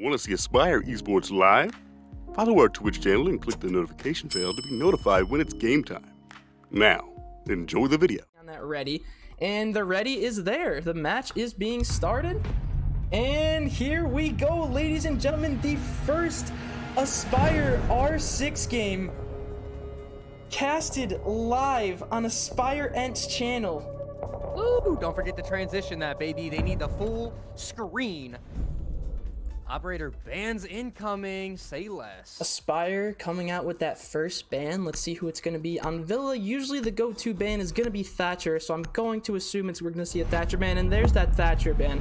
Want to see Aspyre Esports live? Follow our Twitch channel and click the notification bell to be notified when it's game time. Now, enjoy the video. On that ready, and the ready is there. The match is being started, and here we go, ladies and gentlemen. The first Aspyre R6 game casted live on Aspyre Ent's channel. Ooh, don't forget to transition that, baby. They need the full screen. Operator bans incoming. Say less. Aspyre coming out with that first ban. Let's see who it's going to be. On Villa, usually the go-to ban is going to be Thatcher, so I'm going to assume we're going to see a Thatcher ban, and there's that Thatcher ban.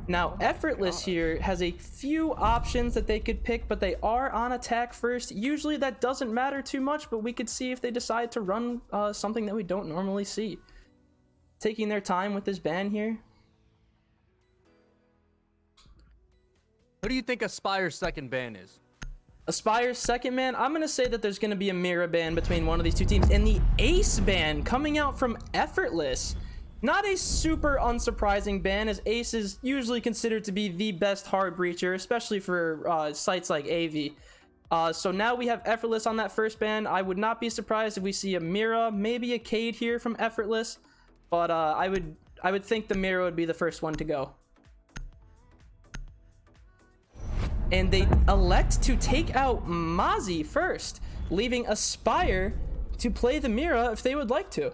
Now, Effortless here has a few options that they could pick, but they are on attack first. Usually that doesn't matter too much, but we could see if they decide to run something that we don't normally see. Taking their time with this ban here. What do you think Aspyre's second ban is? Aspyre's second ban, I'm going to say that there's going to be a mirror ban between one of these two teams. And the Ace ban coming out from Effortless. Not a super unsurprising ban, as Ace is usually considered to be the best hard breacher, especially for sites like AV. So now we have Effortless on that first ban. I would not be surprised if we see a Mira, maybe a Cade here from Effortless. But I would think the Mira would be the first one to go. And they elect to take out Mozzie first, leaving Aspyre to play the Mira if they would like to.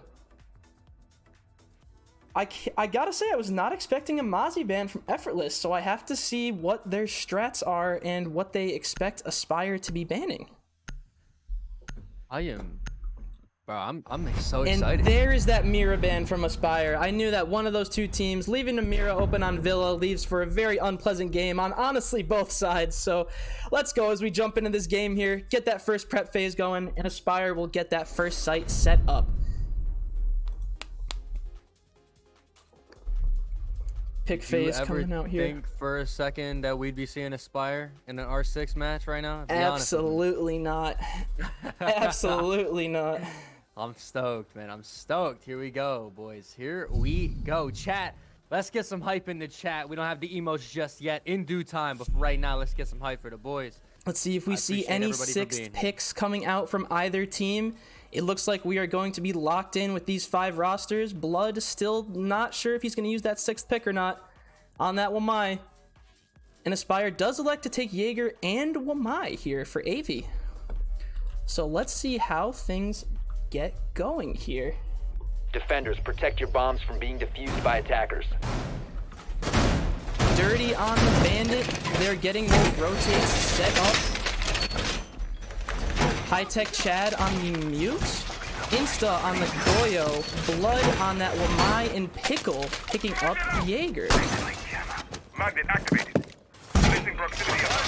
I gotta say, I was not expecting a Mozzie ban from Effortless, so I have to see what their strats are and what they expect Aspyre to be banning. Bro, I'm so excited. And there is that Mira ban from Aspyre. I knew that one of those two teams, leaving the Mira open on Villa, leaves for a very unpleasant game on honestly both sides. So let's go as we jump into this game here, get that first prep phase going, and Aspyre will get that first site set up. Pick phase coming out here. Do you ever think for a second that we'd be seeing Aspyre in an R6 match right now? Absolutely not. Absolutely not. I'm stoked, man. I'm stoked. Here we go, boys. Here we go. Chat, let's get some hype in the chat. We don't have the emotes just yet. In due time, but for right now, let's get some hype for the boys. Let's see if we see any sixth picks coming out from either team. It looks like we are going to be locked in with these 5 rosters. Blood still not sure if he's going to use that 6th pick or not on that Wamai. And Aspyre does elect to take Jaeger and Wamai here for AV. So let's see how things get going here. Defenders, protect your bombs from being defused by attackers. Dirty on the Bandit. They're getting their rotates set up. High-tech Chad on the mute. Insta on the Goyo. Blood on that Wamai and Pickle picking up Jaeger. Magnet activated.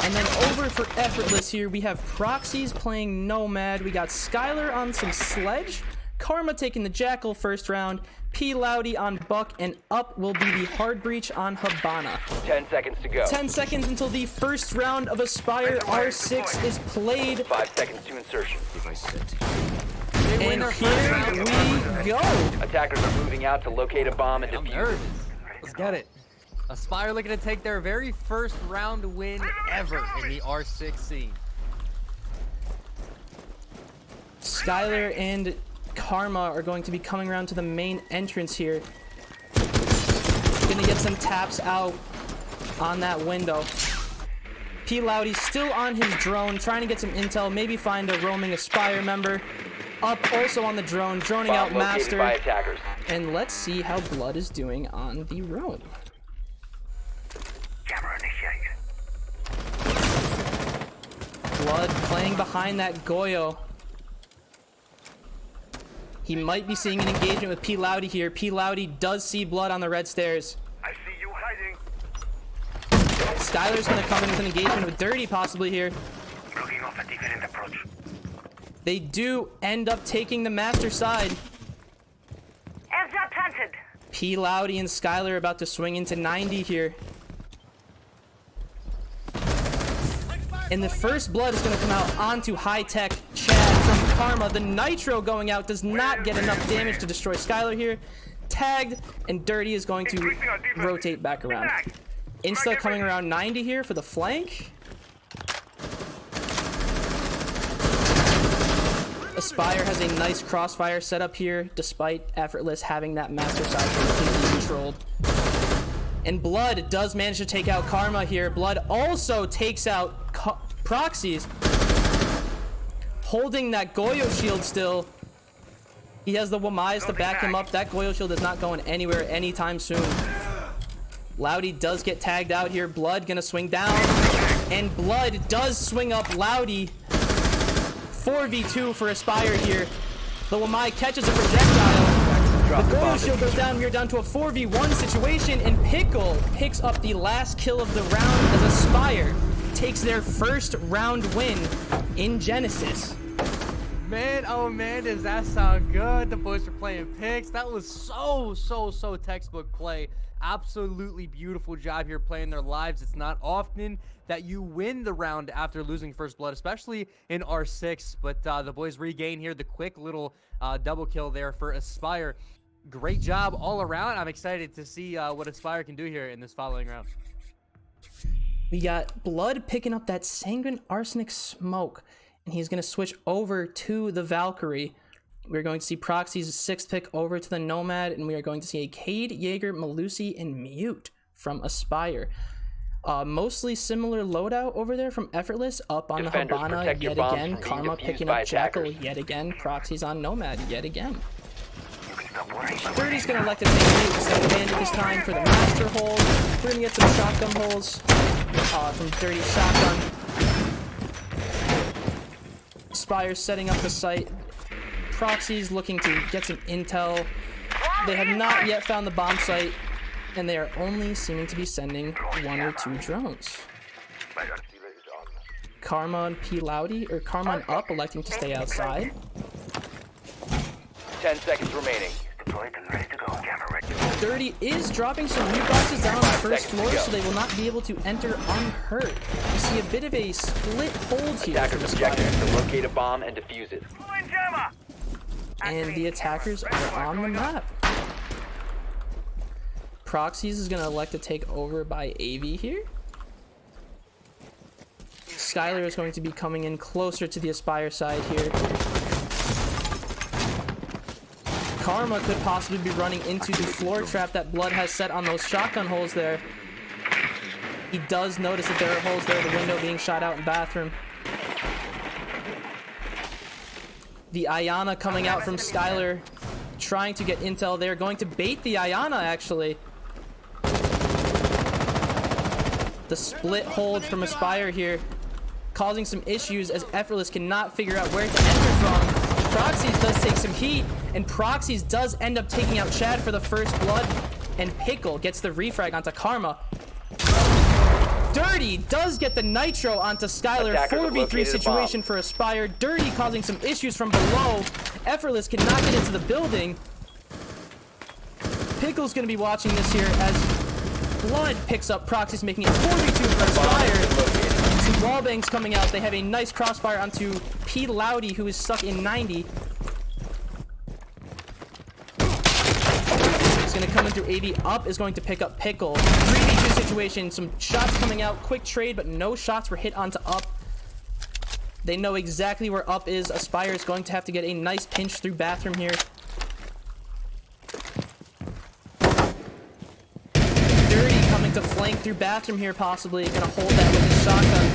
And then over for Effortless here, we have Proxies playing Nomad. We got Skylar on some Sledge. Karma taking the Jackal first round. P. Loudy on Buck, and up will be the Hard Breach on Habana. 10 seconds to go. 10 seconds until the first round of Aspyre R6 is played. 5 seconds to insertion. And here we go. Attackers are moving out to locate a bomb and I'm defuse. nervous. Let's get it. Aspyre looking to take their very first round win ever in the R6 scene. Skylar and Karma are going to be coming around to the main entrance here. Gonna get some taps out on that window. P. Loudy still on his drone, trying to get some intel, maybe find a roaming Aspyre member. Up also on the drone, droning out Bomb located Master. by attackers. And let's see how Blood is doing on the roam. Camera initiated. Blood playing behind that Goyo. He might be seeing an engagement with P. Loudy here. P. Loudy does see Blood on the red stairs. I see you hiding. Skylar's going to come in with an engagement with Dirty possibly here. Blocking off a different approach. They do end up taking the Master side. Airdrop planted. P. Loudy and Skylar about to swing into 90 here. And the first blood is going to come out onto high-tech Chad from Karma. The Nitro going out does not get enough damage to destroy Skylar here. Tagged, and Dirty is going to rotate back around. Insta coming around 90 here for the flank. Aspyre has a nice crossfire setup here, despite Effortless having that master side completely controlled. And Blood does manage to take out Karma here. Blood also takes out Proxies, holding that Goyo shield still. He has the Wamais to back him up. That Goyo shield is not going anywhere anytime soon. Loudy does get tagged out here. Blood gonna swing down. And Blood does swing up Loudy. 4v2 for Aspyre here. The Wamai catches a projectile. The Goyo shield goes down. We're down to a 4v1 situation. And Pickle picks up the last kill of the round as Aspyre takes their first round win in Genesys. Man, oh man, does that sound good? The boys are playing picks. That was so textbook play. Absolutely beautiful job here playing their lives. It's not often that you win the round after losing first blood, especially in R6. But the boys regain here the quick little double kill there for Aspyre. Great job all around. I'm excited to see what Aspyre can do here in this following round. We got Blood picking up that Sanguine Arsenic Smoke, and he's going to switch over to the Valkyrie. We're going to see Proxy's 6th pick over to the Nomad, and we are going to see a Cade, Jaeger, Malusi, and Mute from Aspyre. Mostly similar loadout over there from Effortless, up on Defenders, the Habana protect your yet bombs again. from being Karma defused picking by up Jackal attackers. yet again. Proxy's on Nomad yet again. Stop worrying. Dirty's going to elect to take Mute instead of Bandit this time for the Master hold. We're going to get some shotgun holes from Dirty's shotgun. Aspyre's setting up the site. Proxy's looking to get some intel. They have not yet found the bomb site, and they are only seeming to be sending 1 or 2 drones. Karma and P Loudy, or Karma and Up, electing to stay outside. 10 seconds remaining. Deployed and ready to go. Camera ready. Dirty is dropping some loot boxes down on the 5 first seconds to floor, go. so they will not be able to enter unhurt. You see a bit of a split hold here from Attackers' objective Aspyre, is to locate a bomb and defuse it. Deploying jammer. and the attackers are on the map. Proxies is going to elect to take over by AV here. Skylar is going to be coming in closer to the Aspyre side here. Karma could possibly be running into the floor trap that Blood has set on those shotgun holes there. He does notice that there are holes there, the window being shot out in bathroom. The Ayana coming out from Skylar, trying to get intel. They're going to bait the Ayana, actually. The split hold from Aspyre here, causing some issues as Effortless cannot figure out where to enter from. Proxies does take some heat, and Proxies does end up taking out Chad for the first blood, and Pickle gets the refrag onto Karma. Dirty does get the nitro onto Skylar. Attackers have 4v3 located a situation for Aspyre. Dirty causing some issues from below. Effortless cannot get into the building. Pickle's going to be watching this here as Blood picks up Proxies, making it 4v2 for Aspyre. Some wallbangs coming out. They have a nice crossfire onto P Loudy, who is stuck in 90. He's going to come in through AV. Up is going to pick up Pickle. 3v2 situation. Some shots coming out. Quick trade, but no shots were hit onto Up. They know exactly where Up is. Aspyre is going to have to get a nice pinch through bathroom here. Dirty coming to flank through bathroom here, possibly. Gonna hold that with his shotgun.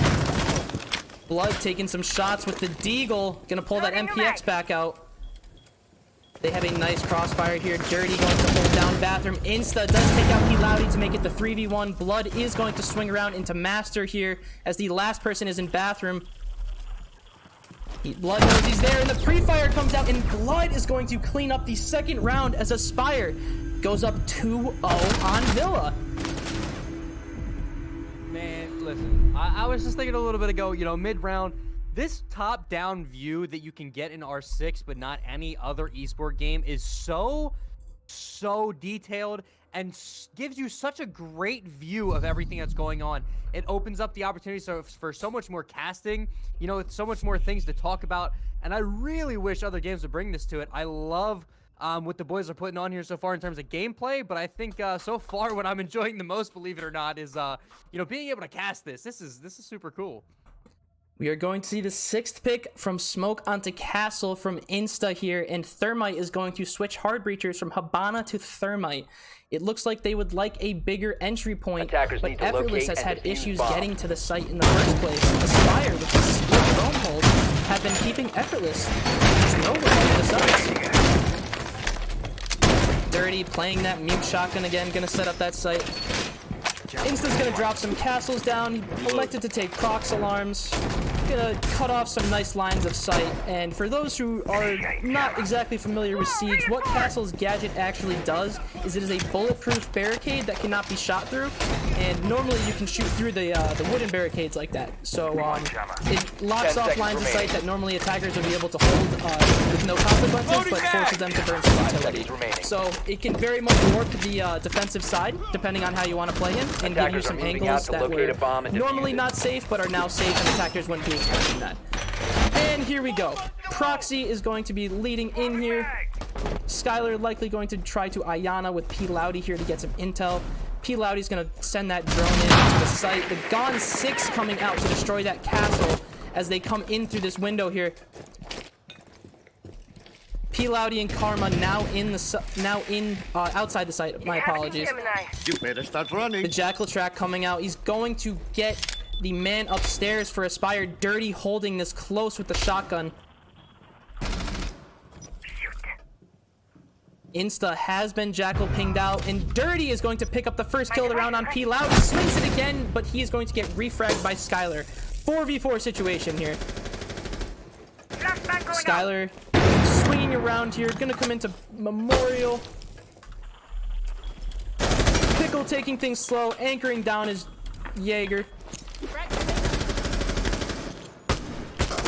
Blood taking some shots with the Deagle. Gonna pull that MPX back out. They have a nice crossfire here. Dirty going to hold down bathroom. Insta does take out P Loudy to make it the 3v1. Blood is going to swing around into Master here as the last person is in bathroom. Blood knows he's there, and the pre-fire comes out, and Blood is going to clean up the second round as Aspyre goes up 2-0 on Villa. Man, listen, I was just thinking a little bit ago, you know, mid-round, this top-down view that you can get in R6, but not any other esport game, is so detailed and gives you such a great view of everything that's going on. It opens up the opportunity for so much more casting, you know, so much more things to talk about, and I really wish other games would bring this to it. I love what the boys are putting on here so far in terms of gameplay, but I think so far what I'm enjoying the most, believe it or not, is you know, being able to cast this. This is super cool. We are going to see the 6th pick from Smoke onto Castle from Insta here, and Thermite is going to switch Hard Breachers from Habana to Thermite. It looks like they would like a bigger entry point, Attackers but need to Effortless locate has and had defuse issues bomb. getting to the site in the first place. Aspyre, with the split drone hold, have been keeping Effortless just nowhere near the sites. Dirty playing that mute shotgun again, gonna set up that site. Insta's gonna drop some castles down. He elected to take prox alarms. Gonna cut off some nice lines of sight. And for those who are not exactly familiar with Siege, what Castle's gadget actually does is it is a bulletproof barricade that cannot be shot through. And normally you can shoot through the wooden barricades like that. So it locks 10 off seconds lines of sight remaining. that normally attackers would be able to hold with no consequences, but forces them to burn some 5 utility. seconds remaining. So it can very much warp the defensive side, depending on how you want to play him, and give you Attackers are some moving angles out to that locate were a bomb and defuse normally it. not safe, but are now safe, and attackers wouldn't be expecting that. And here we go. Proxy is going to be leading in here. Skylar likely going to try to Ayana with P. Loudy here to get some intel. P. Loudy's going to send that drone in to the site. The Gone 6 coming out to destroy that castle as they come in through this window here. P. Loudy and Karma now outside the site. My apologies. You better start running. The Jackal track coming out. He's going to get the man upstairs for Aspyre. Dirty holding this close with the shotgun. Insta has been Jackal pinged out, and Dirty is going to pick up the first kill of the round on P. Loud. He swings it again, but he is going to get refragged by Skylar. 4v4 situation here. Skylar swinging around here, gonna come into Memorial. Pickle taking things slow, anchoring down his Jaeger.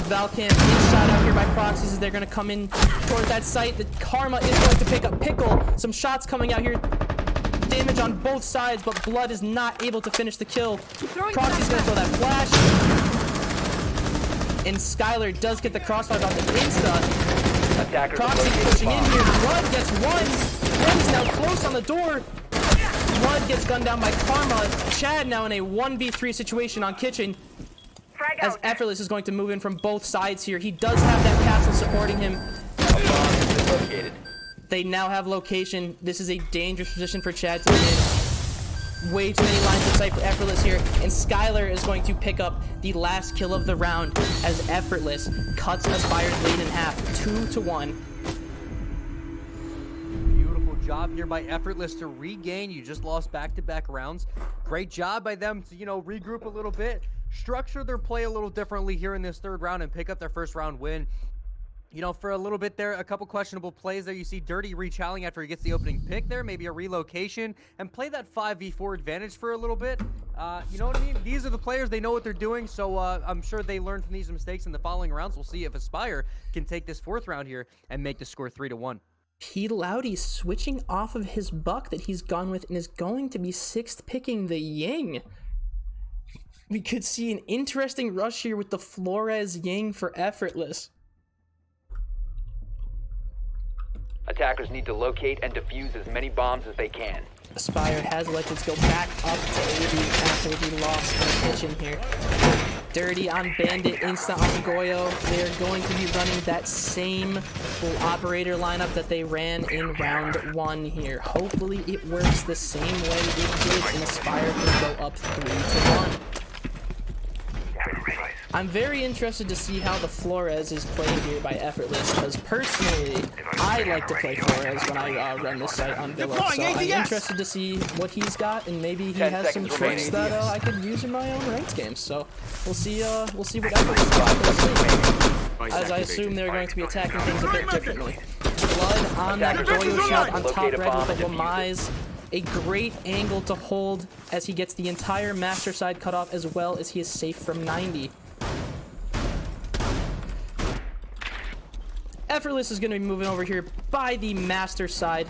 Valcamp is shot out here by proxies as they're going to come in towards that site. The Karma is going to pick up Pickle. Some shots coming out here. Damage on both sides, but Blood is not able to finish the kill. Proxy's going to throw that flash. And Skylar does get the crossfire on the Insta. Attackers are Proxy locating pushing in bomb. here. Blood gets one. Blood is now close on the door. Blood gets gunned down by Karma. Chad now in a 1v3 situation on Kitchen, as Effortless is going to move in from both sides here. He does have that castle supporting him. A bomb has been located. They now have location. This is a dangerous position for Chad to be in. Way too many lines of sight for Effortless here. And Skylar is going to pick up the last kill of the round as Effortless cuts Aspire's lead in half, 2-1. Beautiful job here by Effortless to regain. You just lost back-to-back rounds. Great job by them to, you know, regroup a little bit, structure their play a little differently here in this third round, and pick up their first round win. You know, for a little bit there, a couple questionable plays there. You see Dirty rechalling after he gets the opening pick there, maybe a relocation, and play that 5v4 advantage for a little bit. You know what I mean? These are the players, they know what they're doing, so I'm sure they learned from these mistakes in the following rounds. We'll see if Aspyre can take this fourth round here and make the score 3-1. P. Loudy switching off of his buck that he's gone with and is going to be 6th picking the Ying. We could see an interesting rush here with the Flores Ying for Effortless. Attackers need to locate and defuse as many bombs as they can. Aspyre has elected to go back up to 80 after the loss in the kitchen here. Dirty on Bandit, Insta on Goyo. They're going to be running that same full operator lineup that they ran in round 1 here. Hopefully it works the same way it did, and Aspyre can go up 3-1. I'm very interested to see how the Flores is played here by Effortless, because personally, I like to play Flores when I run this site on Villa, so I'm interested to see what he's got, and maybe he 10 has some seconds tricks remaining. that I could use in my own ranks games. So we'll see what Effortless got. As I assume they're going to be attacking things a bit differently. Blood on that Goyo shot on top red with the Lamise. A great angle to hold as he gets the entire master side cut off, as well as he is safe from 90. Effortless is going to be moving over here by the master side.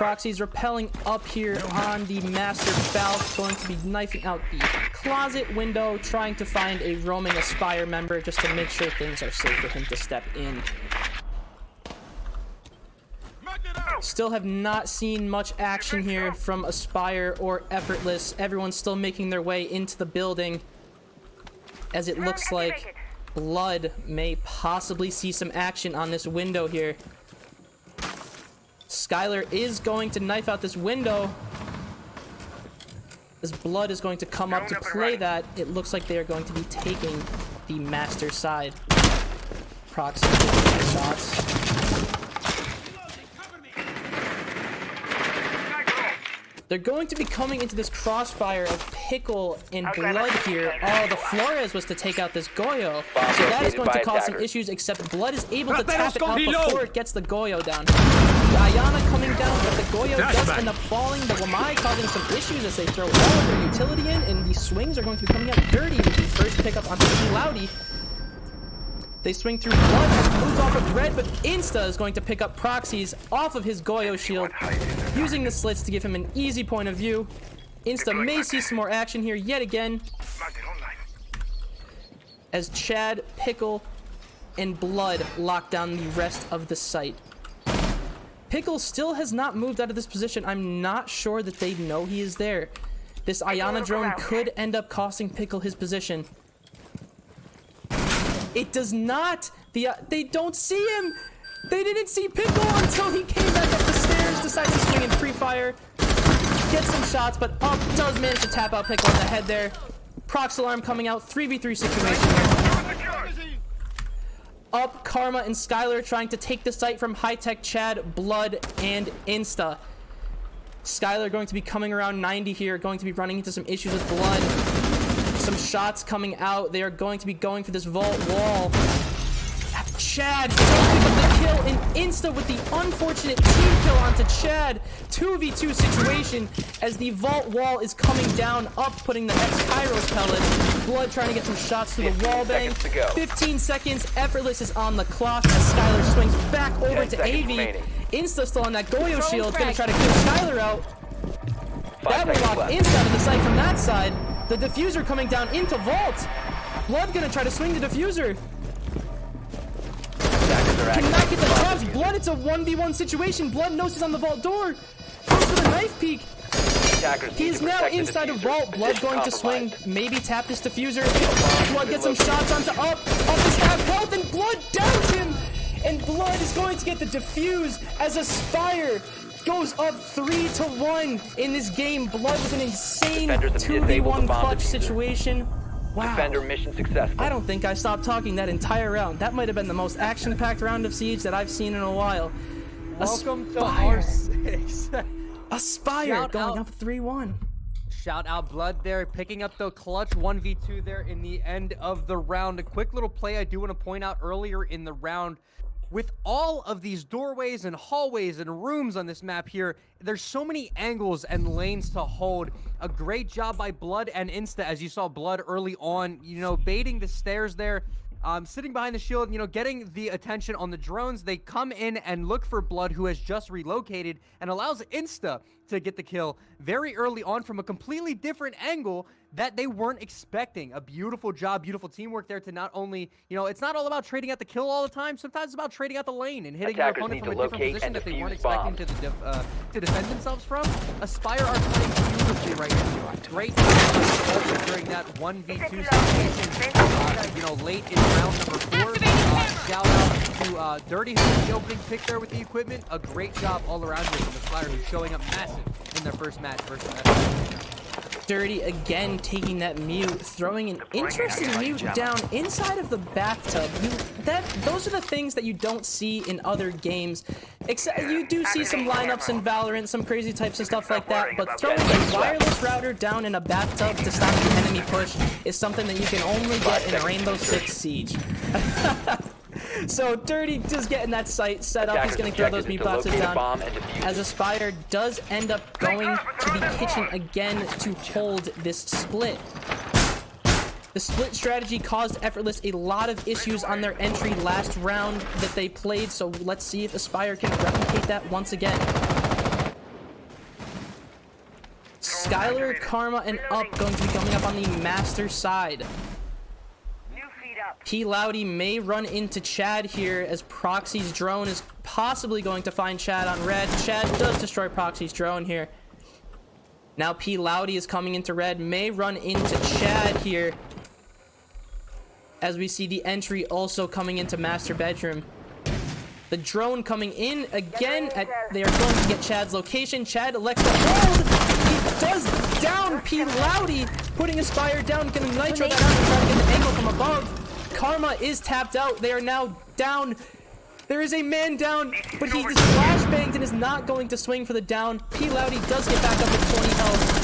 Proxy's rappelling up here on the master Falcon, going to be knifing out the closet window, trying to find a roaming Aspyre member just to make sure things are safe for him to step in. Still have not seen much action here from Aspyre or Effortless. Everyone's still making their way into the building, as it looks like Blood may possibly see some action on this window here. Skylar is going to knife out this window, as Blood is going to come up to play that. It looks like they are going to be taking the master side. Proxy taking shots. They're going to be coming into this crossfire of Pickle and Blood here. Oh, the Flores was to take out this Goyo. So that is going to cause some issues, except Blood is able to tap it out before it gets the Goyo down. The Ayana coming down, but the Goyo does end up falling. The Wamai causing some issues as they throw all of their utility in, and the swings are going to be coming out dirty with the first pickup on Loudy. They swing through Blood, moves off of Red, but Insta is going to pick up Proxy's off of his Goyo shield, using the slits to give him an easy point of view. Insta may see some more action here yet again, as Chad, Pickle, and Blood lock down the rest of the site. Pickle still has not moved out of this position. I'm not sure that they know he is there. This Ayana drone could end up costing Pickle his position. It does not. They don't see him. They didn't see Pickle until he came back up the stairs, decides to swing in pre-fire, gets some shots, but Up does manage to tap out Pickle in the head there. Prox alarm coming out, 3v3 situation. Up, Karma, and Skylar trying to take the site from High-Tech Chad, Blood, and Insta. Skylar going to be coming around 90 here, going to be running into some issues with Blood. Some shots coming out. They are going to be going for this vault wall. Chad does pick up the kill, and Insta with the unfortunate team kill onto Chad. 2v2 situation as the vault wall is coming down. Up putting the X-Pyros pellets. Blood trying to get some shots through the wall bang. 15 seconds. Effortless is on the clock as Skylar swings back over to AV. Insta still on that Goyo shield. Gonna try to kill Skylar out. That will lock Insta out of the site from that side. The diffuser coming down into vault. Blood gonna try to swing the diffuser. Cannot get the traps. Blood, it's a 1v1 situation. Blood knows he's on the vault door. Goes for the knife peek. He is now inside of vault. Blood going to swing. Maybe tap this diffuser. Blood gets some shots onto Up. Up is half health, and Blood downs him. And Blood is going to get the diffuse as Aspyre goes up 3-1 in this game. Blood with an insane 2v1 clutch situation. Wow. Defender mission successful. I don't think I stopped talking that entire round. That might have been the most action-packed round of Siege that I've seen in a while. Welcome to R6. Aspyre going up 3-1. Shout out Blood there, picking up the clutch 1v2 there in the end of the round. A quick little play I do want to point out earlier in the round. With all of these doorways and hallways and rooms on this map here, there's so many angles and lanes to hold. A great job by Blood and Insta, as you saw Blood early on, you know, baiting the stairs there, sitting behind the shield, you know, getting the attention on the drones. They come in and look for Blood, who has just relocated, and allows Insta to get the kill very early on from a completely different angle that they weren't expecting. A beautiful job, beautiful teamwork there to not only, you know, it's not all about trading out the kill all the time. Sometimes it's about trading out the lane and hitting your opponent from a different position that they weren't expecting to defend themselves from. Aspyre are playing beautifully right now. Great also during that 1v2 situation, you know, late in round number 4. Shout out to Dirty, who was the opening pick there with the equipment. A great job all around here from Aspyre, who's showing up massive in their first match versus Effortless. Dirty again taking that mute, throwing an interesting mute down inside of the bathtub. Those are the things that you don't see in other games. Except you do see some lineups in Valorant, some crazy types of stuff like that, but throwing a wireless router down in a bathtub to stop the enemy push is something that you can only get in Rainbow Six Siege. So Dirty just getting that site set up. He's going to throw those mute boxes down as Aspyre does end up going to the kitchen again to hold this split. The split strategy caused Effortless a lot of issues on their entry last round that they played, so let's see if Aspyre can replicate that once again. Skylar, Karma, and Up going to be coming up on the master side. New feed up. P. Loudy may run into Chad here as Proxy's drone is possibly going to find Chad on red. Chad does destroy Proxy's drone here. Now P. Loudy is coming into red, may run into Chad here. As we see the entry also coming into master bedroom. The drone coming in again. They are going to get Chad's location. Chad elects to hold. He does down P. Loudy, putting Aspyre down, getting Nitro that out and trying to get the angle from above. Karma is tapped out. They are now down. There is a man down, but he is flashbanged and is not going to swing for the down. P. Loudy does get back up with 20 health.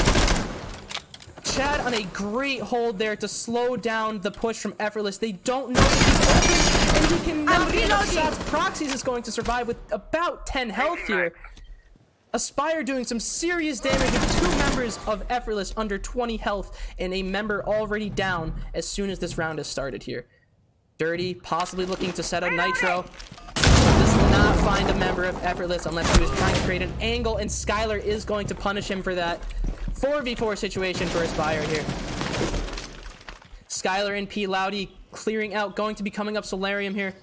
Chad on a great hold there to slow down the push from Effortless. They don't know that he's open, and he cannot get enough shots. Proxies is going to survive with about 10 health here. Aspyre doing some serious damage with 2 members of Effortless under 20 health, and a member already down as soon as this round has started here. Dirty, possibly looking to set up Nitro. Does not find a member of Effortless unless he was trying to create an angle, and Skylar is going to punish him for that. 4v4 situation for Aspyre here. Skylar and P. Loudy clearing out, going to be coming up Solarium here.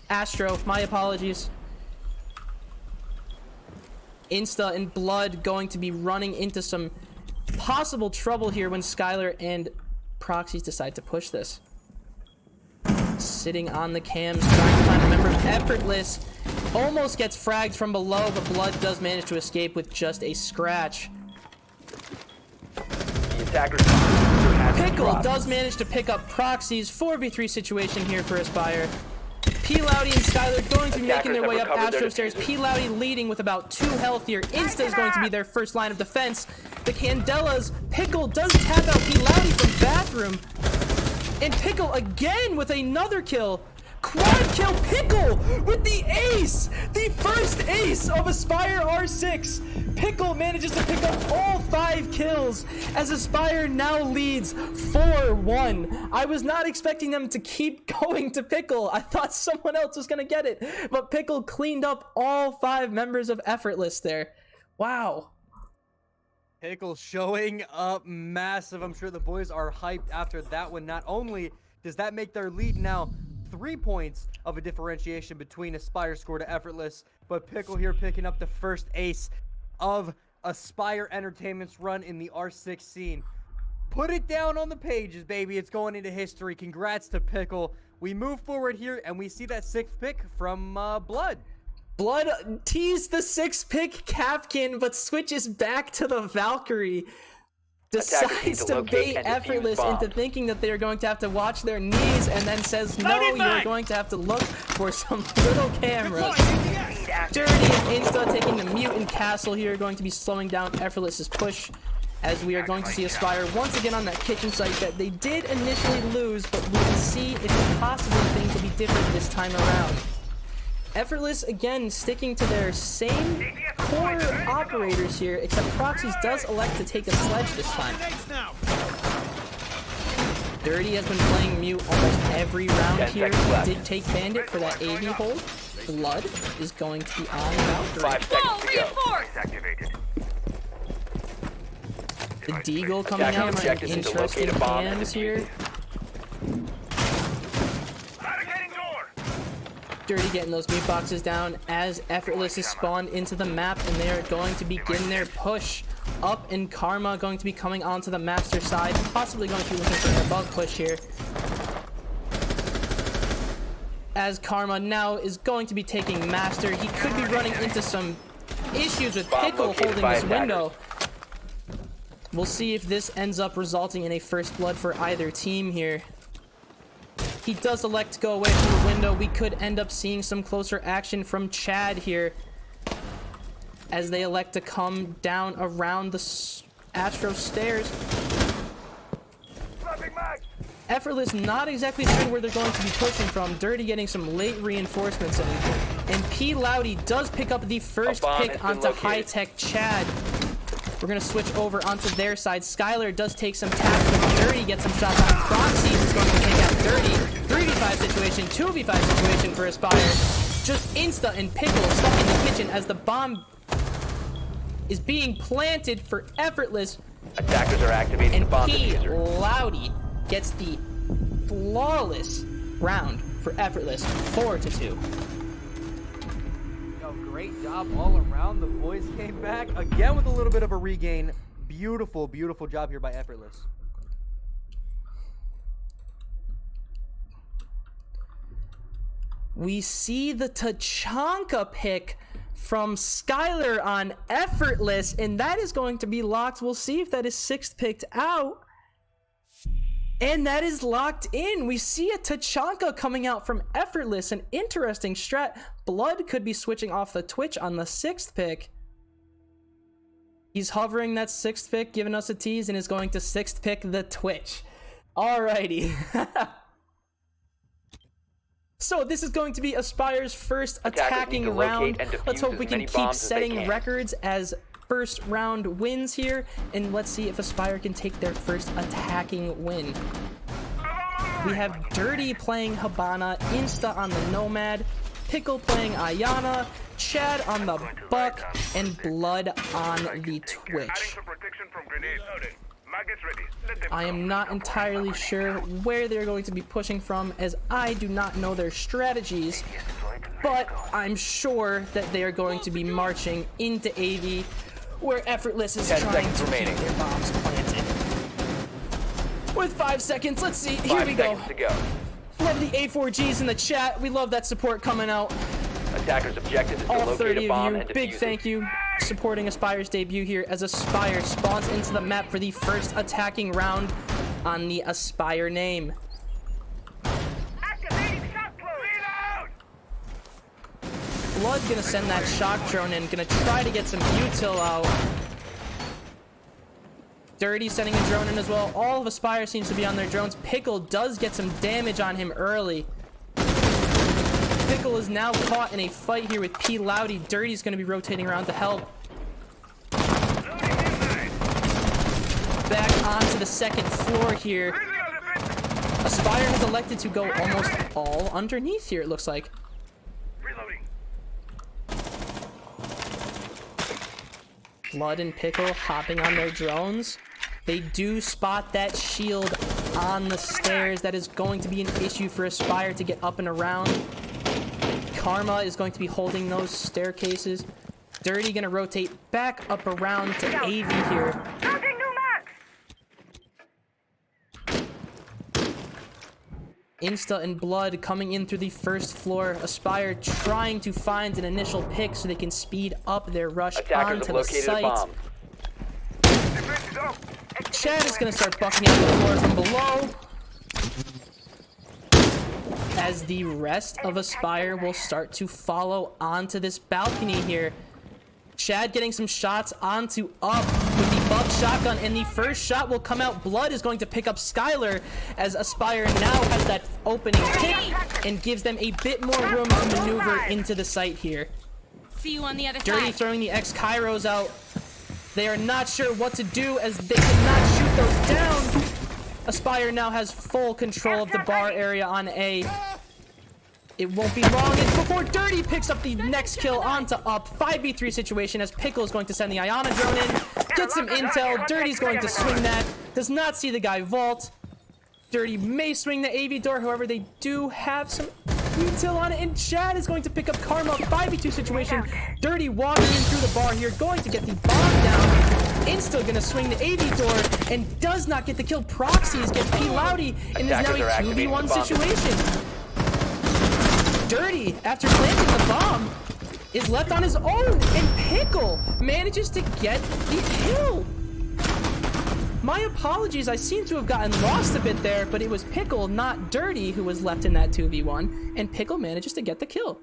Astro, my apologies. Insta and Blood going to be running into some possible trouble here when Skylar and Proxies decide to push this. Sitting on the cams, trying to find a member of Effortless. Almost gets fragged from below, but Blood does manage to escape with just a scratch. Pickle does manage to pick up Proxies. 4v3 situation here for Aspyre. P. Loudy and Skylar going to be making their way up Astro stairs. P. Loudy leading with about 2 health here. Insta is going to be their first line of defense. The Candelas. Pickle does tap out P. Loudy from bathroom. And Pickle again with another kill. Quad kill Pickle with the ace! The first ace of Aspyre R6. Pickle manages to pick up all 5 kills as Aspyre now leads 4-1. I was not expecting them to keep going to Pickle. I thought someone else was going to get it. But Pickle cleaned up all 5 members of Effortless there. Wow. Pickle showing up massive. I'm sure the boys are hyped after that one. Not only does that make their lead now 3 points of a differentiation between Aspyre score to Effortless, but Pickle here picking up the first ace of Aspyre Entertainment's run in the R6 scene. Put it down on the pages, baby. It's going into history. Congrats to Pickle. We move forward here, and we see that 6th pick from Blood. Blood teased the 6th pick Capkin, but switches back to the Valkyrie. Decides to bait Effortless into thinking that they're going to have to watch their knees, and then says, no, you're going to have to look for some little cameras. Dirty and Insta taking the Mutant Castle here, going to be slowing down Effortless's push, as we are going to see Aspyre once again on that kitchen site that they did initially lose, but we can see if possibly things will be different this time around. Effortless, again, sticking to their same core operators here, except Proxies does elect to take a sledge this time. Dirty has been playing Mute almost every round here. He did take Bandit for that AV hold. Blood is going to be on Valkyrie. 5 seconds to go. The Deagle coming out, some interesting cams here. Dirty getting those meat boxes down as Effortless is spawned into the map, and they are going to begin their push. Up and Karma going to be coming onto the master side, possibly going to be looking for an above push here. As Karma now is going to be taking master. He could be running into some issues with Pickle holding this window. We'll see if this ends up resulting in a first blood for either team here. He does elect to go away from the window. We could end up seeing some closer action from Chad here as they elect to come down around the Astro stairs. Effortless not exactly sure where they're going to be pushing from. Dirty getting some late reinforcements in. And P. Loudy does pick up the first pick onto high-tech Chad. We're going to switch over onto their side. Skylar does take some taps, but Dirty gets some shots on Proxies. Is going to take out Dirty. 3v5 situation, 2v5 situation for Aspyre. Just Insta and Pickle stuck in the kitchen as the bomb is being planted for Effortless, Attackers are activating the and bomb P. diffuser. Loudy gets the flawless round for Effortless, 4-2. Yo, great job all around. The boys came back again with a little bit of a regain. Beautiful, beautiful job here by Effortless. We see the Tachanka pick from Skylar on Effortless, and that is going to be locked. We'll see if that is 6th picked out. And that is locked in. We see a Tachanka coming out from Effortless, an interesting strat. Blood could be switching off the Twitch on the 6th pick. He's hovering that 6th pick, giving us a tease, and is going to 6th pick the Twitch. Alrighty. So this is going to be Aspyre's first attacking round. Let's hope we can keep setting records as first round wins here, and let's see if Aspyre can take their first attacking win. We have Dirty playing Habana, Insta on the Nomad, Pickle playing Ayana, Chad on the Buck, and Blood on the Twitch. I am not entirely sure where they're going to be pushing from, as I do not know their strategies, but I'm sure that they are going to be marching into AV, where Effortless is trying to keep their bombs planted. With 5 seconds, let's see, here we go. Love the A4Gs in the chat, we love that support coming out. Attackers' objective is to All locate 30 a bomb of you, and big defuse it. thank you supporting Aspyre's debut here as Aspyre spawns into the map for the first attacking round on the Aspyre name. Activating shock close. Reload. Blood gonna send that shock drone in, gonna try to get some util out. Dirty sending a drone in as well. All of Aspyre seems to be on their drones. Pickle does get some damage on him early. Pickle is now caught in a fight here with P. Loudy. Dirty's going to be rotating around to help. Back onto the 2nd floor here. Aspyre has elected to go almost all underneath here, it looks like. Blood and Pickle hopping on their drones. They do spot that shield on the stairs. That is going to be an issue for Aspyre to get up and around. Karma is going to be holding those staircases. Dirty gonna rotate back up around to AV here. Loading new max. Insta and Blood coming in through the 1st floor. Aspyre trying to find an initial pick so they can speed up their rush Attackers onto have the located a site. bomb. Chad is gonna start bucking out the floor from below, as the rest of Aspyre will start to follow onto this balcony here. Chad getting some shots onto up with the buck shotgun, and the first shot will come out. Blood is going to pick up Skylar, as Aspyre now has that opening pick and gives them a bit more room to maneuver into the site here. See you on the other Dirty side. throwing the X-Kairos out. They are not sure what to do, as they cannot shoot those down. Aspyre now has full control of the bar area on A. It won't be long before Dirty picks up the next kill onto up. 5v3 situation, as Pickle is going to send the Ayana drone in. Get some intel. Dirty's going to swing that. Does not see the guy vault. Dirty may swing the AV door, however, they do have some util on it. And Chad is going to pick up Karma. 5v2 situation. Dirty wandering through the bar here, going to get the bomb down. Insta gonna swing the AV door and does not get the kill. Proxies get P. Loudy, and is now a 2v1 situation. Dirty, after planting the bomb, is left on his own, and Pickle manages to get the kill. My apologies, I seem to have gotten lost a bit there, but it was Pickle, not Dirty, who was left in that 2v1, and Pickle manages to get the kill.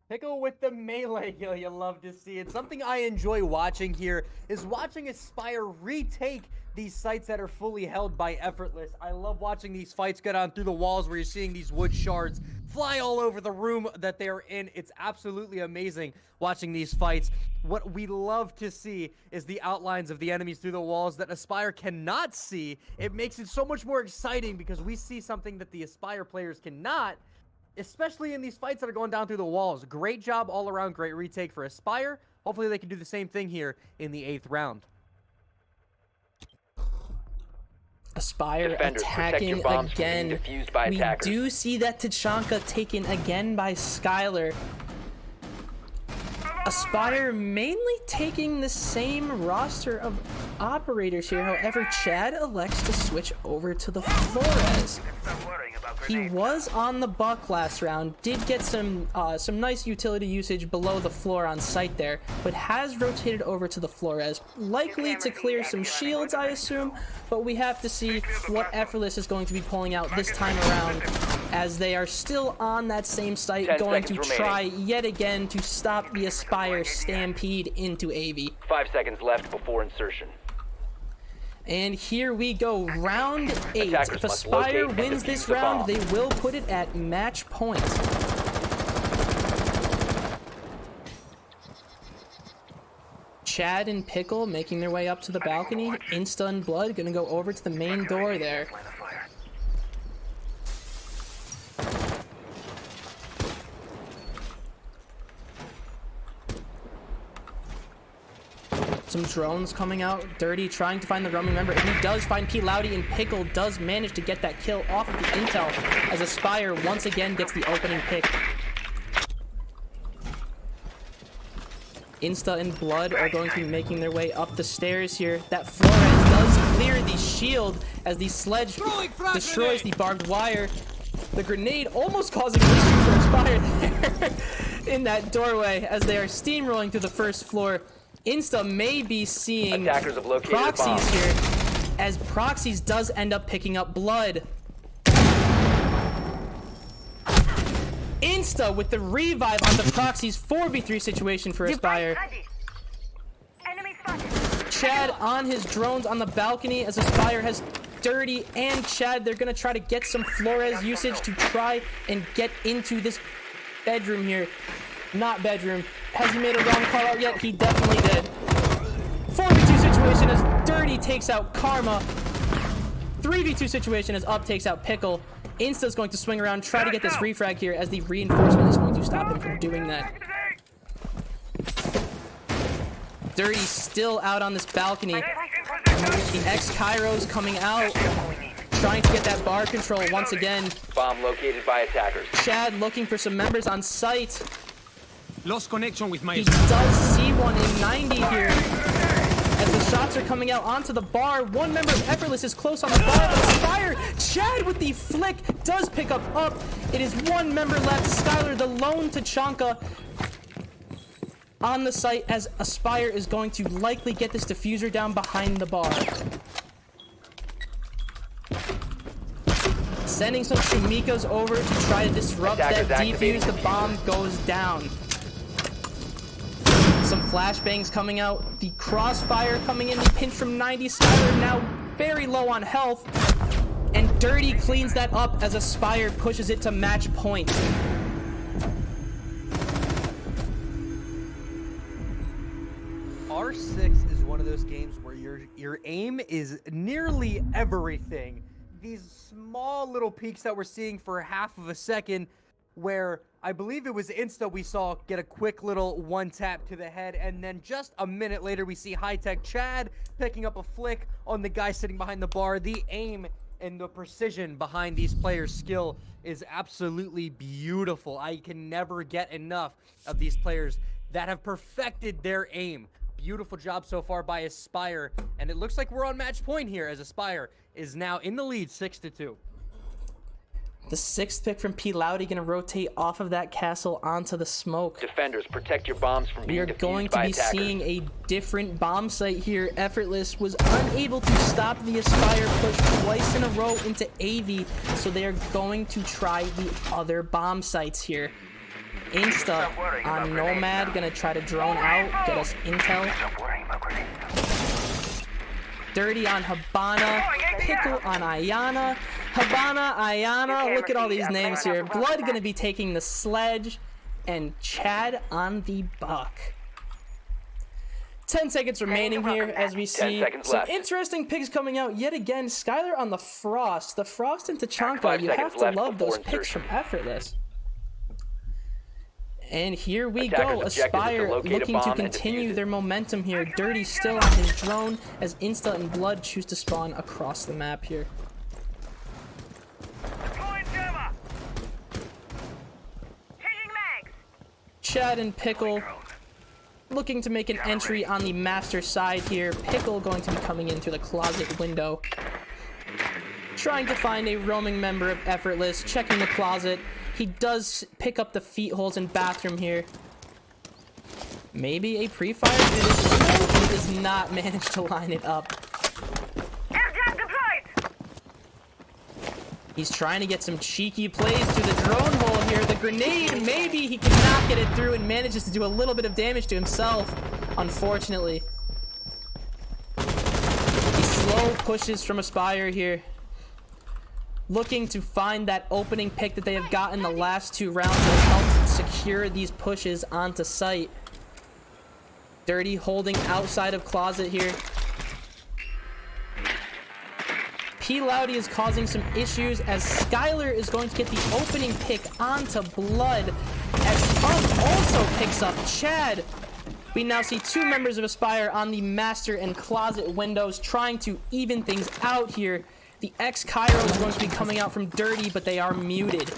Pickle with the melee kill, you love to see it. Something I enjoy watching here is watching Aspyre retake these sites that are fully held by Effortless. I love watching these fights go down through the walls where you're seeing these wood shards fly all over the room that they are in. It's absolutely amazing watching these fights. What we love to see is the outlines of the enemies through the walls that Aspyre cannot see. It makes it so much more exciting because we see something that the Aspyre players cannot, especially in these fights that are going down through the walls. Great job all around, great retake for Aspyre. Hopefully they can do the same thing here in the 8th round. Aspyre Defenders, protect your attacking bombs from being again. defused by We attackers. do see that Tachanka taken again by Skylar. Aspyre mainly taking the same roster of operators here. However, Chad elects to switch over to the Flores. Stop worrying about He grenades. was on the Buck last round, did get some nice utility usage below the floor on site there, but has rotated over to the Flores, likely to clear some shields, I assume, but we have to see what Effortless is going to be pulling out this time around, as they are still on that same site, 10 going to seconds try remaining. yet again to stop the Aspyre stampede into AV. 5 seconds left before insertion. And here we go, round 8. Attackers If must Aspyre locate and wins defuse this the round, bomb. they will put it at match point. Chad and Pickle making their way up to the balcony. Insta and Blood gonna go over to the main door there. Line of fire. Some drones coming out. Dirty trying to find the roaming member. And he does find P. Loudy, and Pickle does manage to get that kill off of the intel as Aspyre once again gets the opening pick. Insta and Blood are going to be making their way up the stairs here. That Flores does clear the shield as the sledge destroys the barbed wire. The grenade almost causing an issue for Aspyre there in that doorway as they are steamrolling through the first floor. Insta may be seeing Attackers have located a bomb. Proxies here, as Proxies does end up picking up Blood. Insta with the revive on the Proxies 4v3 situation for Aspyre. Enemy spotted. Chad on his drones on the balcony as Aspyre has Dirty and Chad. They're gonna try to get some Flores usage to try and get into this bedroom here. Not bedroom. Has he made a wrong call out yet? He definitely did. 4v2 situation as Dirty takes out Karma. 3v2 situation as Up takes out Pickle. Insta's going to swing around, try to get this refrag here as the reinforcement is going to stop him from doing that. Dirty still out on this balcony. The ex-Kairos coming out, trying to get that bar control once again. Bomb located by attackers. Chad looking for some members on site. Lost connection with my... He does see one in 90 here. As the shots are coming out onto the bar, one member of Effortless is close on the bar, but Aspyre, Chad with the flick does pick up. It is one member left, Skylar, the lone Tachanka on the site as Aspyre is going to likely get this diffuser down behind the bar. Sending some Shumikas over to try to disrupt Attackers that activating defuse. The bomb goes down. Some flashbangs coming out. The crossfire coming in. The pinch from 90. Skylar now very low on health. And Dirty cleans that up as Aspyre pushes it to match point. R6 is one of those games where your aim is nearly everything. These small little peaks that we're seeing for half of a second, where I believe it was Insta we saw get a quick little one tap to the head, and then just a minute later we see high-tech Chad picking up a flick on the guy sitting behind the bar. The aim and the precision behind these players' skill is absolutely beautiful. I can never get enough of these players that have perfected their aim. Beautiful job so far by Aspyre, and it looks like we're on match point here as Aspyre is now in the lead 6-2. The 6th pick from P. Loudy gonna rotate off of that castle onto the smoke. Defenders, protect your bombs from We being are defused going to by be attackers. seeing a different bomb site here. Effortless was unable to stop the Aspyre push twice in a row into AV, so they are going to try the other bomb sites here. Insta on Nomad, gonna try to drone out, get us intel. Stop worrying about grenades. Dirty on Habana, Pickle on Ayana. Habana, Ayana, look at all these names here. Blood gonna be taking the sledge, and Chad on the buck. 10 seconds remaining here as we 10 see seconds some left. interesting picks coming out yet again. Skylar on the Frost. The Frost and Tachanka, 5 you have seconds to left love before those picks from insertion. Effortless. And here we Attackers' go. objective is to Aspyre locate a looking bomb to and continue defuse it. their momentum here. Dirty still on his drone as Insta and Blood choose to spawn across the map here. Deploying jammer. Changing mags. Chad and Pickle looking to make an entry on the master side here. Pickle going to be coming in through the closet window. Trying to find a roaming member of Effortless. Checking the closet. He does pick up the feet holes in bathroom here. Maybe a pre-fire? He does not manage to line it up. Airjam deployed. He's trying to get some cheeky plays to the drone hole here. The grenade, maybe he cannot get it through and manages to do a little bit of damage to himself, unfortunately. He slow pushes from Aspyre here. Looking to find that opening pick that they have gotten the last 2 rounds that helps secure these pushes onto site. Dirty holding outside of closet here. P. Loudy is causing some issues as Skylar is going to get the opening pick onto Blood as Trump also picks up Chad. We now see 2 members of Aspyre on the master and closet windows trying to even things out here. The X-Cairo is going to be coming out from Dirty, but they are muted.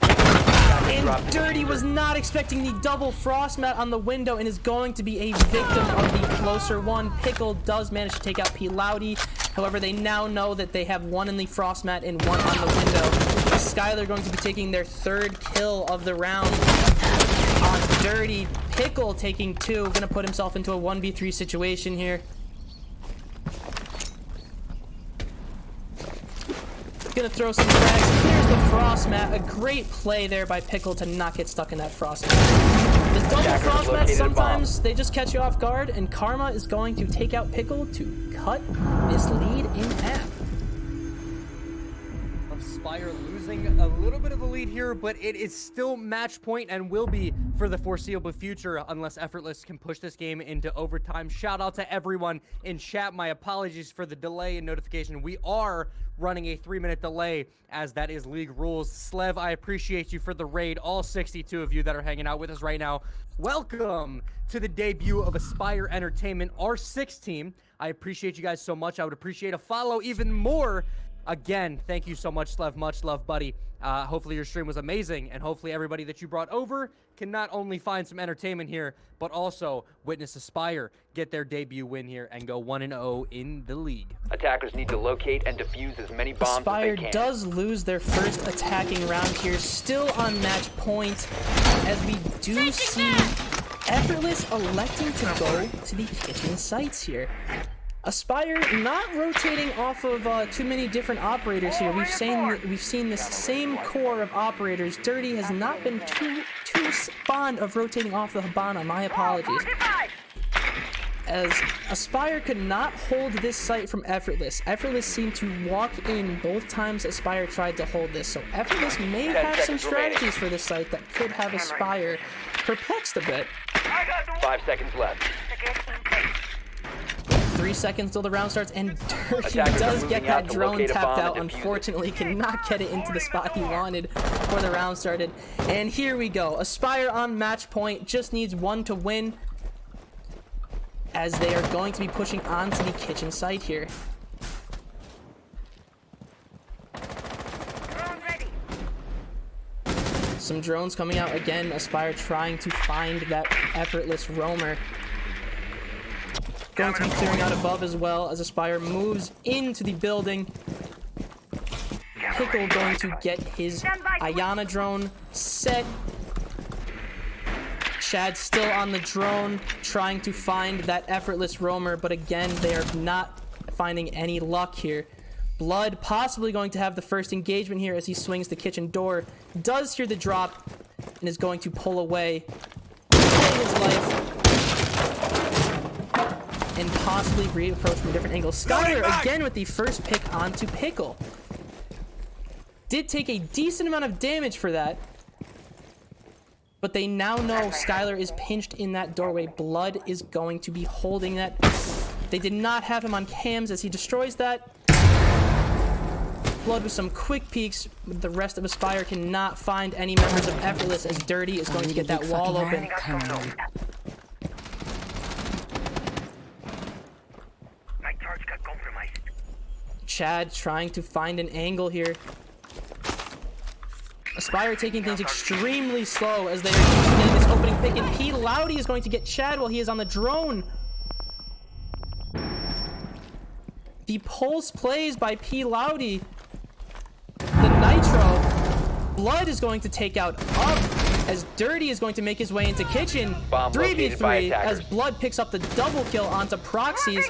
And Dirty was not expecting the double frost mat on the window and is going to be a victim of the closer one. Pickle does manage to take out P. Loudy. However, they now know that they have 1 in the frost mat and 1 on the window. Skylar going to be taking their 3rd kill of the round on Dirty. Pickle taking 2. Going to put himself into a 1v3 situation here. Gonna throw some frags. Here's the frost mat. A great play there by Pickle to not get stuck in that frost mat. The double frost mats, sometimes they just catch you off guard, and Karma is going to take out Pickle to cut this lead in half. Aspyre losing a little bit of the lead here, but it is still match point and will be for the foreseeable future unless Effortless can push this game into overtime. Shout out to everyone in chat. My apologies for the delay in notification. We are running a 3-minute delay as that is league rules. Slev, I appreciate you for the raid. All 62 of you that are hanging out with us right now. Welcome to the debut of Aspyre Entertainment, our 6th team. I appreciate you guys so much. I would appreciate a follow even more. Again, thank you so much, Slev. Much love, buddy. Hopefully your stream was amazing, and hopefully everybody that you brought over can not only find some entertainment here, but also witness Aspyre get their debut win here and go 1-0 in the league. Attackers need to locate and defuse as many bombs Aspyre as they can. does lose their first attacking round here, still on match point, as we do see Effortless electing to go to the kitchen sites here. Aspyre not rotating off of too many different operators here. We've seen this same core of operators. Dirty has not been too fond of rotating off the Habana. My apologies. As Aspyre could not hold this site from Effortless. Effortless seemed to walk in both times Aspyre tried to hold this. So Effortless may have some strategies for this site that could have Aspyre perplexed a bit. 5 seconds left. 3 seconds till the round starts, and Dirty Attackers does are get moving out that to drone locate a tapped bomb out. and defuse it. Unfortunately, cannot get it into the spot he wanted before the round started. And here we go. Aspyre on match point, just needs 1 to win, as they are going to be pushing onto the kitchen site here. Drone ready. Some drones coming out again. Aspyre trying to find that Effortless roamer. Going to be clearing out above as well as Aspyre moves into the building. Pickle going to get his Ayana drone set. Chad still on the drone, trying to find that Effortless roamer, but again, they are not finding any luck here. Blood possibly going to have the first engagement here as he swings the kitchen door. Does hear the drop and is going to pull away, save his life, and possibly reapproach from a different angle. Skylar again with the first pick onto Pickle. Did take a decent amount of damage for that, but they now know Skylar is pinched in that doorway. Blood is going to be holding that. They did not have him on cams as he destroys that. Blood with some quick peeks. The rest of Aspyre cannot find any members of Effortless as Dirty is going to get that wall open. My charge got compromised. Chad trying to find an angle here. Aspyre taking things extremely slow as they are getting this opening pick, and P. Loudy is going to get Chad while he is on the drone. The pulse plays by P. Loudy. The Nitro. Blood is going to take out Up as Dirty is going to make his way into Kitchen. Bomb located by 3v3 as attackers. Blood picks up the double kill onto Proxies.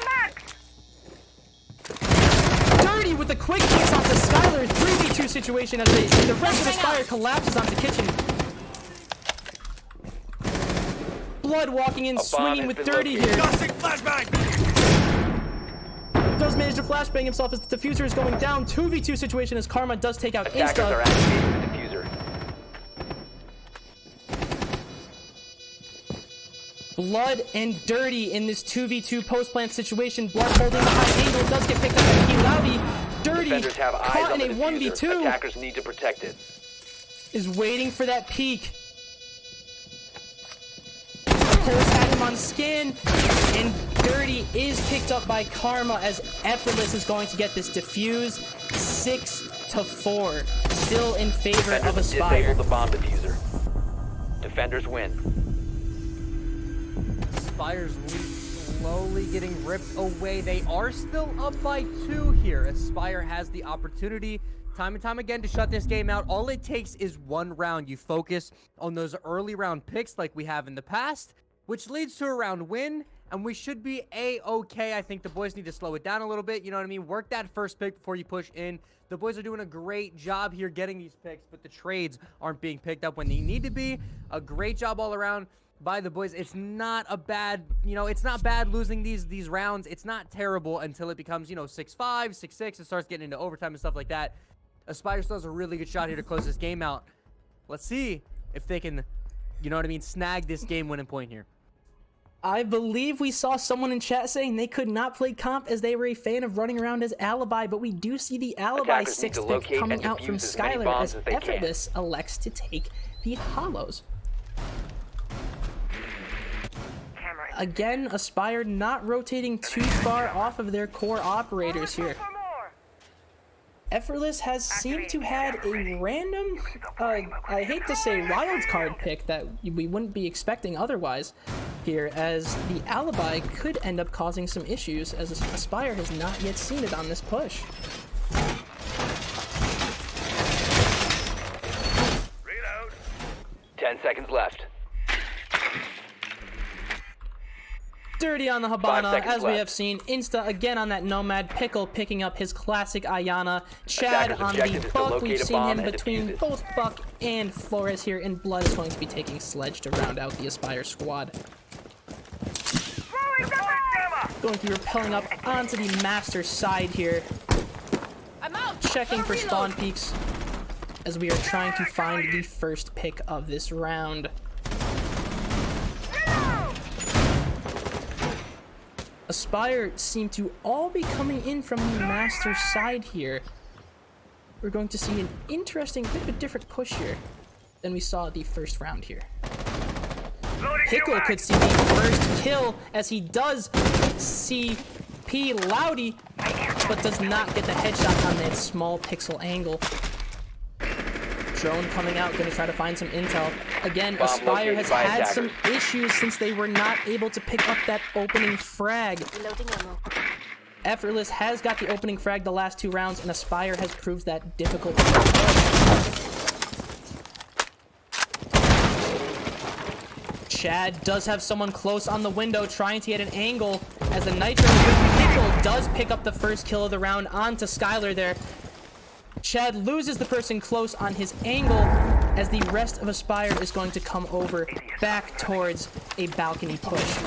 Dirty with the quick hits onto Skylar. 3v2 situation as the rest of Aspyre collapses onto Kitchen. Blood walking in, swinging has with been Dirty located. here. Classic flashbang! Does manage to flashbang himself as the diffuser is going down. 2v2 situation as Karma does take out Attackers are Insta. activating the diffuser. Blood and Dirty in this 2v2 post-plant situation. Blood holding the high angle does get picked up by P. Loudy. Dirty Defenders have eyes caught on in the a diffuser. 1v2 Attackers need to protect it. is waiting for that peek. Pulse had him on scan, and Dirty is picked up by Karma as Effortless is going to get this diffuse 6-4. Still in favor of Defenders Aspyre. disable the bomb diffuser. Defenders win. Aspyre's lead slowly getting ripped away. They are still up by 2 here. Aspyre has the opportunity time and time again to shut this game out. All it takes is 1 round. You focus on those early round picks like we have in the past, which leads to a round win, and we should be A-okay. I think the boys need to slow it down a little bit, you know what I mean? Work that first pick before you push in. The boys are doing a great job here getting these picks, but the trades aren't being picked up when they need to be. A great job all around by the boys. It's not a bad, it's not bad losing these rounds. It's not terrible until it becomes, 6-5, 6-6. It starts getting into overtime and stuff like that. Aspyre still has a really good shot here to close this game out. Let's see if they can, snag this game-winning point here. I believe we saw someone in chat saying they could not play comp as they were a fan of running around as Alibi, but we do see the Alibi Attackers need to 6th pick locate coming and out from defuse as many Skylar bombs as as they can. Effortless elects to take the Hollows. Camera. Again, Aspyre not rotating too far off of their core operators here. For more. Effortless has seemed to had a random, I hate to say wild card pick that we wouldn't be expecting otherwise here, as the Alibi could end up causing some issues, as Aspyre has not yet seen it on this push. Reload. 10 seconds left. Dirty on the 5 Habana, seconds as we left. have seen. Insta again on that Nomad. Pickle picking up his classic Ayana. Chad Attacker's on objective the is to Buck. locate We've a seen bomb him and between defuse it. both Buck and Flores here, and Blood is going to be taking Sledge to round out the Aspyre squad. Throwing the Going to be rappelling up onto the Master side here. I'm out. Checking for spawn peaks as we are trying to find the first pick of this round. Aspyre seem to all be coming in from the Master side here. We're going to see an interesting, bit of a different push here than we saw the first round here. Pickle could see the first kill as he does see P. Loudy, but does not get the headshot on that small pixel angle. Drone coming out, gonna try to find some intel. Again, Bomb Aspyre located has by had attackers. some issues since they were not able to pick up that opening frag. Reloading ammo. Effortless has got the opening frag the last 2 rounds, and Aspyre has proved that difficult. Chad does have someone close on the window trying to get an angle as the Nitro with Pickle does pick up the first kill of the round onto Skylar there. Chad loses the person close on his angle as the rest of Aspyre is going to come over back towards a balcony push.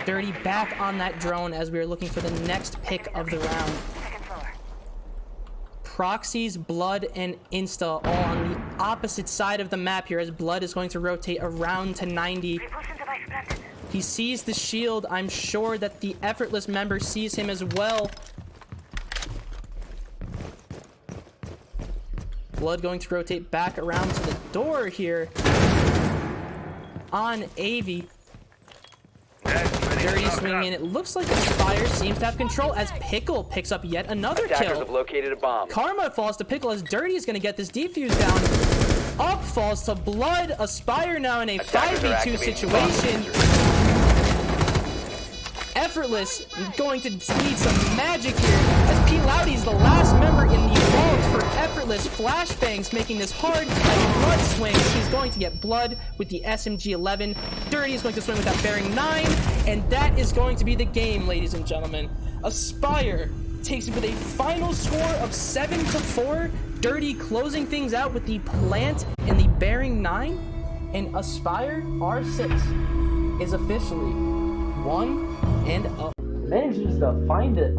Dirty back on that drone as we are looking for the next pick of the round. Second floor. Proxies, Blood, and Insta all on the opposite side of the map here as Blood is going to rotate around to 90. Repulsion device planted. He sees the shield. I'm sure that the Effortless member sees him as well. Blood going to rotate back around to the door here on Avi. Dirty swinging in. It looks like Aspyre seems to have control as Pickle picks up yet another Attackers have kill. located a bomb. Karma falls to Pickle as Dirty is going to get this defuse down. Up falls to Blood. Aspyre now in a Attackers are 5v2 activating bomb situation. diffusers. Effortless going to need some magic here as P. Loudy's the last member in the vault for Effortless. Flashbangs making this hard as Blood swings. He's going to get Blood with the SMG-11. Dirty is going to swing with that bearing 9, and that is going to be the game, ladies and gentlemen. Aspyre takes it with a final score of 7-4. Dirty closing things out with the plant and the bearing 9, and Aspyre R6 is officially 1-0. Manages to find it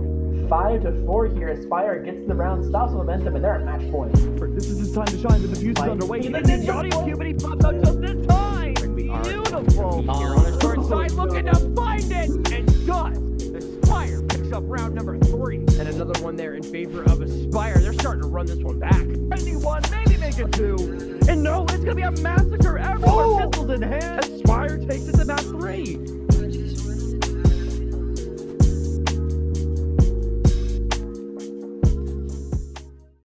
5-4 here. Aspyre gets the round, stops the momentum, and they're at match point. This is his time to shine. The diffuse is underway. He makes the audio cue, but he pops out just in time. Beautiful. Here on the short side, looking to find it, and does. Aspyre picks up round number 3, and another one there in favor of Aspyre. They're starting to run this one back. 21, maybe make it 2. And no, it's gonna be a massacre everywhere. Pistols in hand. Aspyre takes it to match 3.